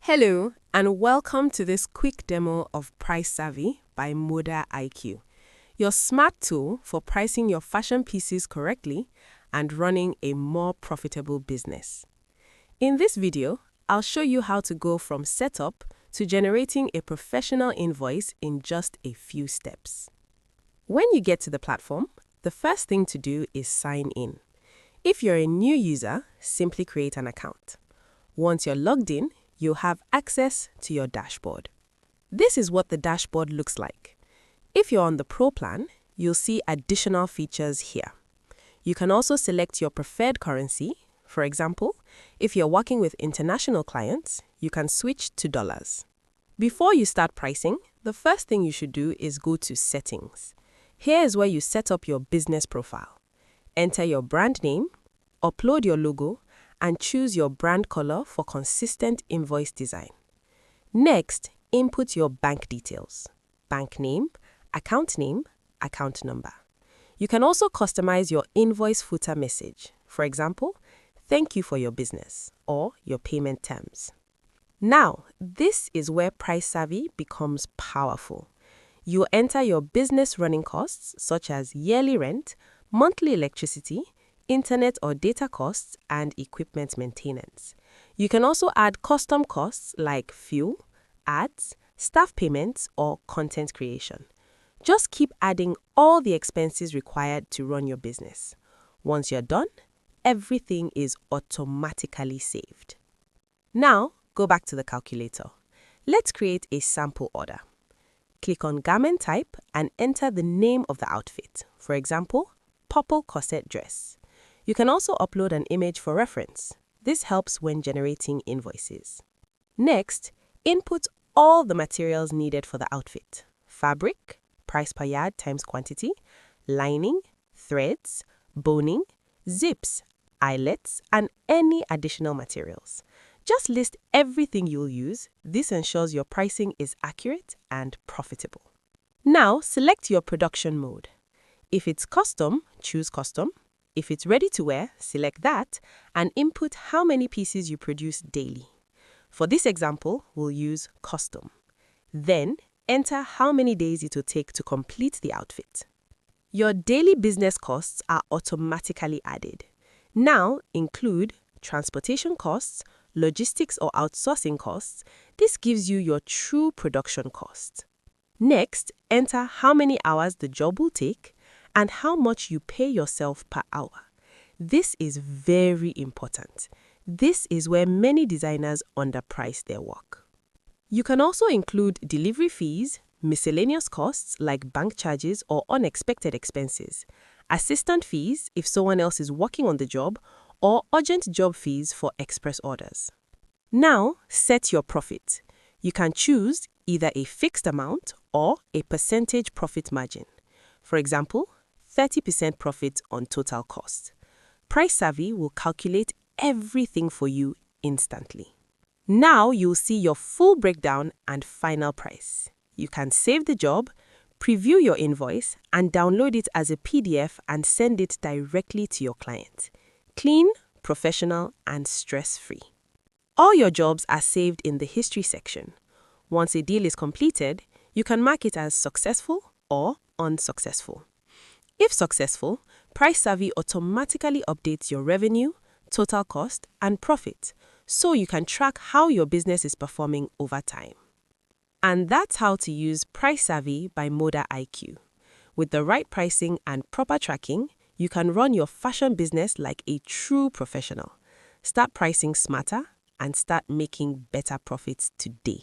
Hello, and welcome to this quick demo of Price Savvy by ModaIQ, your smart tool for pricing your fashion pieces correctly and running a more profitable business. In this video, I'll show you how to go from setup to generating a professional invoice in just a few steps. When you get to the platform, the first thing to do is sign in. If you're a new user, simply create an account. Once you're logged in, you'll have access to your dashboard. This is what the dashboard looks like. If you're on the Pro plan, you'll see additional features here. You can also select your preferred currency. For example, if you're working with international clients, you can switch to dollars. Before you start pricing, the first thing you should do is go to Settings. Here is where you set up your business profile. Enter your brand name, upload your logo, and choose your brand color for consistent invoice design. Next, input your bank details, bank name, account number. You can also customize your invoice footer message. For example, thank you for your business or your payment terms. Now, this is where Price Savvy becomes powerful. You enter your business running costs such as yearly rent, monthly electricity, internet or data costs, and equipment maintenance. You can also add custom costs like fuel, ads, staff payments, or content creation. Just keep adding all the expenses required to run your business. Once you're done, everything is automatically saved. Now, go back to the calculator. Let's create a sample order. Click on Garment Type and enter the name of the outfit. For example, purple corset dress. You can also upload an image for reference. This helps when generating invoices. Next, input all the materials needed for the outfit: fabric, price per yard times quantity, lining, threads, boning, zips, eyelets, and any additional materials. Just list everything you'll use. This ensures your pricing is accurate and profitable. Now, select your production mode. If it's custom, choose custom. If it's ready to wear, select that and input how many pieces you produce daily. For this example, we'll use custom. Then, enter how many days it will take to complete the outfit. Your daily business costs are automatically added. Now, include transportation costs, logistics or outsourcing costs. This gives you your true production cost. Next, enter how many hours the job will take and how much you pay yourself per hour. This is very important. This is where many designers underprice their work. You can also include delivery fees, miscellaneous costs like bank charges or unexpected expenses, assistant fees if someone else is working on the job, or urgent job fees for express orders. Now, set your profit. You can choose either a fixed amount or a percentage profit margin. For example, 30% profit on total cost. Price Savvy will calculate everything for you instantly. Now you'll see your full breakdown and final price. You can save the job, preview your invoice, and download it as a PDF and send it directly to your client. Clean, professional, and stress-free. All your jobs are saved in the history section. Once a deal is completed, you can mark it as successful or unsuccessful. If successful, Price Savvy automatically updates your revenue, total cost, and profit, so you can track how your business is performing over time. And that's how to use Price Savvy by ModaIQ. With the right pricing and proper tracking, you can run your fashion business like a true professional. Start pricing smarter and start making better profits today.